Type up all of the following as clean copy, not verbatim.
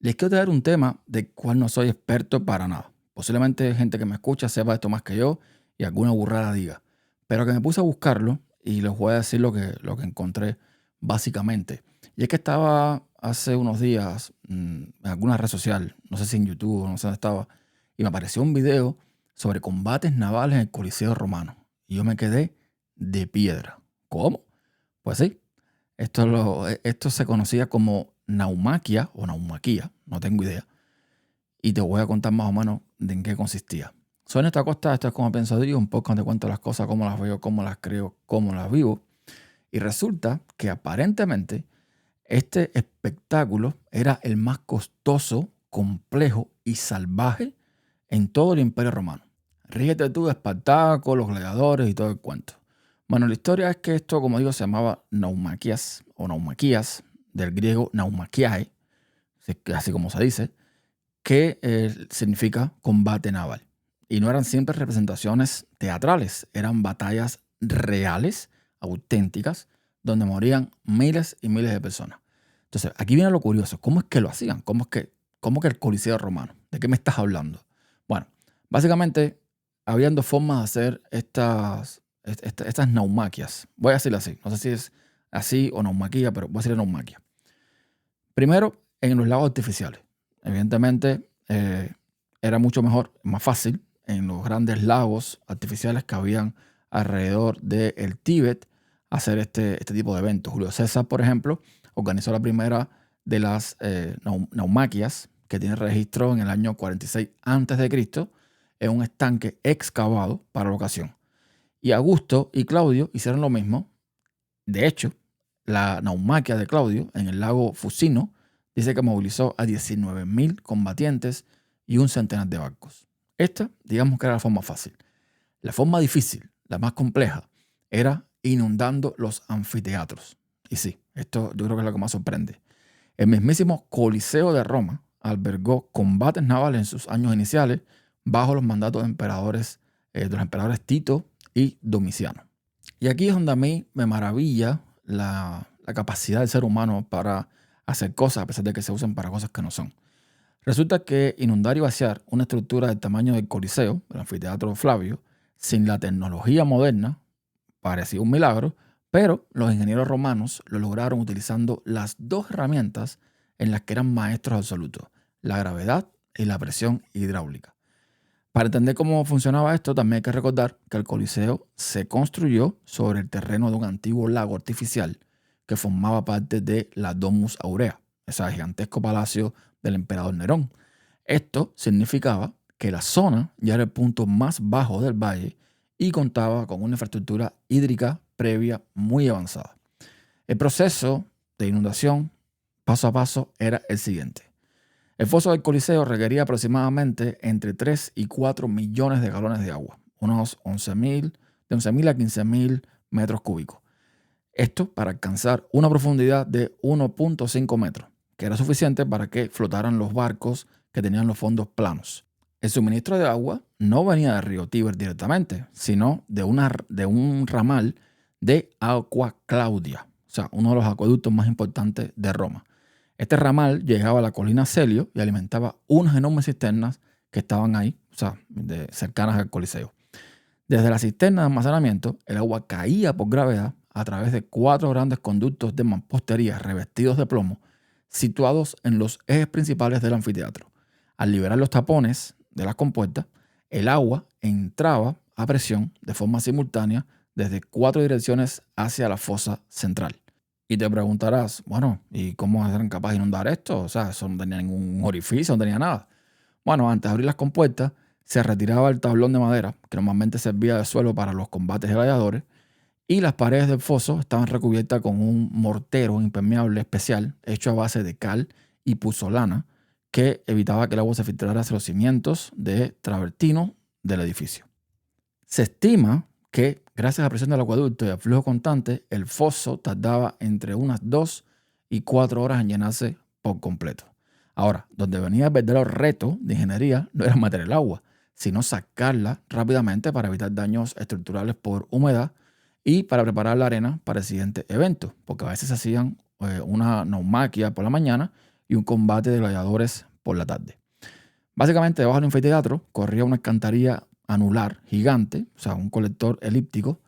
Les quiero traer un tema del cual no soy experto para nada. Posiblemente gente que me escucha sepa esto más que yo y alguna burrada diga. Pero que me puse a buscarlo y les voy a decir lo que encontré básicamente. Y es que estaba hace unos días en alguna red social, no sé si en YouTube o no sé dónde estaba, y me apareció un video sobre combates navales en el Coliseo Romano. Y yo me quedé de piedra. ¿Cómo? Pues sí, esto se conocía como naumaquia o naumaquía, no tengo idea. Y te voy a contar más o menos de en qué consistía. Soy Néstor Acosta, esto es Como Pienso Dios, un poco donde cuento las cosas, cómo las veo, cómo las creo, cómo las vivo. Y resulta que aparentemente este espectáculo era el más costoso, complejo y salvaje en todo el Imperio Romano. Ríete tú de Espartaco, los gladiadores y todo el cuento. Bueno, la historia es que esto, como digo, se llamaba naumaquias o naumaquías, del griego naumaquiae, así como se dice, que significa combate naval. Y no eran siempre representaciones teatrales, eran batallas reales, auténticas, donde morían miles y miles de personas. Entonces, aquí viene lo curioso. ¿Cómo es que lo hacían? ¿Cómo que el Coliseo Romano? ¿De qué me estás hablando? Bueno, básicamente, habían dos formas de hacer estas naumaquias. Voy a decirlo así. No sé si es así o naumaquia, pero voy a decir naumaquia. Primero, en los lagos artificiales. Evidentemente, era mucho mejor, más fácil, en los grandes lagos artificiales que habían alrededor del Tíbet hacer este tipo de eventos. Julio César, por ejemplo, organizó la primera de las naumaquias, que tiene registro en el año 46 a.C., en un estanque excavado para la ocasión. Y Augusto y Claudio hicieron lo mismo. De hecho, la naumaquia de Claudio en el lago Fusino dice que movilizó a 19.000 combatientes y un centenar de barcos. Esta, digamos que era la forma fácil. La forma difícil, la más compleja, era inundando los anfiteatros. Y sí, esto yo creo que es lo que más sorprende. El mismísimo Coliseo de Roma albergó combates navales en sus años iniciales bajo los mandatos de los emperadores Tito y Domiciano. Y aquí es donde a mí me maravilla la capacidad del ser humano para hacer cosas a pesar de que se usen para cosas que no son. Resulta que inundar y vaciar una estructura del tamaño del Coliseo, el anfiteatro Flavio, sin la tecnología moderna, parecía un milagro, pero los ingenieros romanos lo lograron utilizando las dos herramientas en las que eran maestros absolutos, la gravedad y la presión hidráulica. Para entender cómo funcionaba esto, también hay que recordar que el Coliseo se construyó sobre el terreno de un antiguo lago artificial que formaba parte de la Domus Aurea, ese gigantesco palacio del emperador Nerón. Esto significaba que la zona ya era el punto más bajo del valle y contaba con una infraestructura hídrica previa muy avanzada. El proceso de inundación, paso a paso, era el siguiente. El foso del Coliseo requería aproximadamente entre 3 y 4 millones de galones de agua, unos 11.000, de 11.000 a 15.000 metros cúbicos. Esto para alcanzar una profundidad de 1.5 metros, que era suficiente para que flotaran los barcos que tenían los fondos planos. El suministro de agua no venía del río Tíber directamente, sino de un ramal de Aqua Claudia, o sea, uno de los acueductos más importantes de Roma. Este ramal llegaba a la colina Celio y alimentaba unas enormes cisternas que estaban ahí, o sea, cercanas al Coliseo. Desde la cisterna de almacenamiento, el agua caía por gravedad a través de 4 grandes conductos de mampostería revestidos de plomo situados en los ejes principales del anfiteatro. Al liberar los tapones de las compuertas, el agua entraba a presión de forma simultánea desde 4 direcciones hacia la fosa central. Y te preguntarás, bueno, ¿y cómo eran capaces de inundar esto? O sea, eso no tenía ningún orificio, no tenía nada. Bueno, antes de abrir las compuertas, se retiraba el tablón de madera, que normalmente servía de suelo para los combates de gladiadores, y las paredes del foso estaban recubiertas con un mortero impermeable especial hecho a base de cal y puzolana que evitaba que el agua se filtrara hacia los cimientos de travertino del edificio. Se estima que, gracias a la presión del acueducto y al flujo constante, el foso tardaba entre unas 2 y 4 horas en llenarse por completo. Ahora, donde venía el verdadero reto de ingeniería no era meter el agua, sino sacarla rápidamente para evitar daños estructurales por humedad y para preparar la arena para el siguiente evento, porque a veces hacían una naumaquia por la mañana y un combate de gladiadores por la tarde. Básicamente, debajo del anfiteatro corría una alcantarilla anular gigante, o sea, un colector elíptico,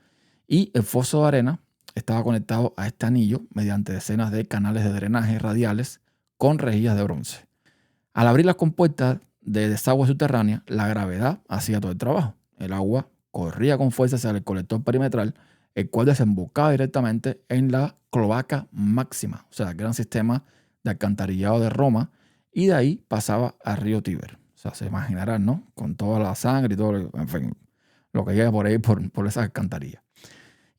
y el foso de arena estaba conectado a este anillo mediante decenas de canales de drenaje radiales con rejillas de bronce. Al abrir las compuertas de desagüe subterránea, la gravedad hacía todo el trabajo. El agua corría con fuerza hacia el colector perimetral, el cual desembocaba directamente en la cloaca máxima, o sea, el gran sistema de alcantarillado de Roma, y de ahí pasaba al río Tíber. O sea, se imaginarán, ¿no? Con toda la sangre y todo, en fin, lo que llega por ahí por esas alcantarillas.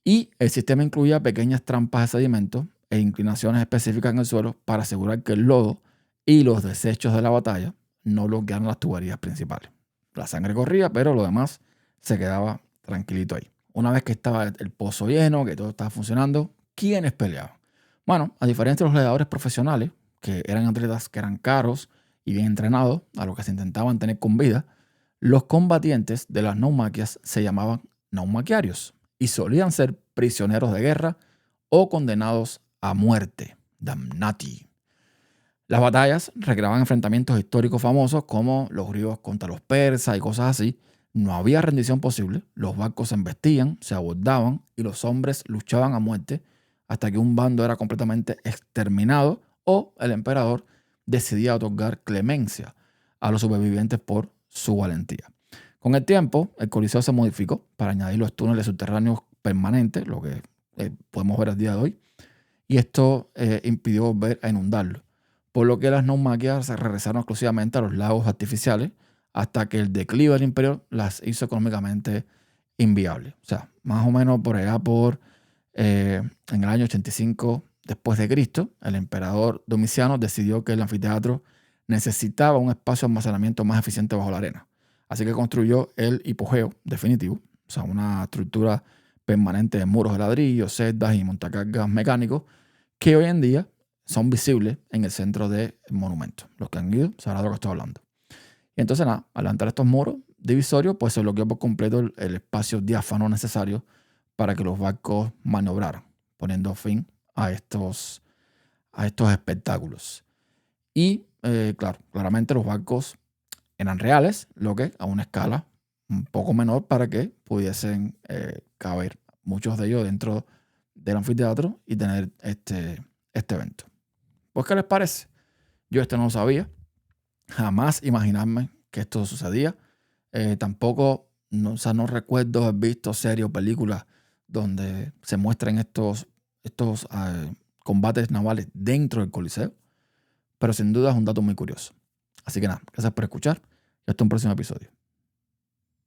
Y el sistema incluía pequeñas trampas de sedimentos e inclinaciones específicas en el suelo para asegurar que el lodo y los desechos de la batalla no bloquearan las tuberías principales. La sangre corría, pero lo demás se quedaba tranquilito ahí. Una vez que estaba el pozo lleno, que todo estaba funcionando, ¿quiénes peleaban? Bueno, a diferencia de los gladiadores profesionales, que eran atletas que eran caros y bien entrenados, a los que se intentaban tener con vida, los combatientes de las naumaquias se llamaban naumaquiarios y solían ser prisioneros de guerra o condenados a muerte, damnati. Las batallas recreaban enfrentamientos históricos famosos como los griegos contra los persas y cosas así. No había rendición posible, los barcos se embestían, se abordaban y los hombres luchaban a muerte hasta que un bando era completamente exterminado o el emperador decidía otorgar clemencia a los supervivientes por su valentía. Con el tiempo, el Coliseo se modificó para añadir los túneles subterráneos permanentes, lo que podemos ver al día de hoy, y esto impidió volver a inundarlo, por lo que las naumaquias se regresaron exclusivamente a los lagos artificiales hasta que el declive del imperio las hizo económicamente inviables. O sea, más o menos por allá en el año 85 después de Cristo, el emperador Domiciano decidió que el anfiteatro necesitaba un espacio de almacenamiento más eficiente bajo la arena. Así que construyó el hipogeo definitivo, o sea, una estructura permanente de muros de ladrillo, celdas y montacargas mecánicos que hoy en día son visibles en el centro del monumento. Los que han ido sabrán de lo que estoy hablando. Y entonces, nada, al levantar estos muros divisorios, pues se bloqueó por completo el espacio diáfano necesario para que los barcos maniobraran, poniendo fin a estos espectáculos. Y, claro, claramente los barcos eran reales, lo que a una escala un poco menor para que pudiesen caber muchos de ellos dentro del anfiteatro y tener este evento. Pues, ¿qué les parece? Yo no lo sabía. Jamás imaginarme que esto sucedía. Tampoco, no recuerdo haber visto series o películas donde se muestren estos combates navales dentro del Coliseo. Pero sin duda es un dato muy curioso. Así que nada, gracias por escuchar y hasta un próximo episodio.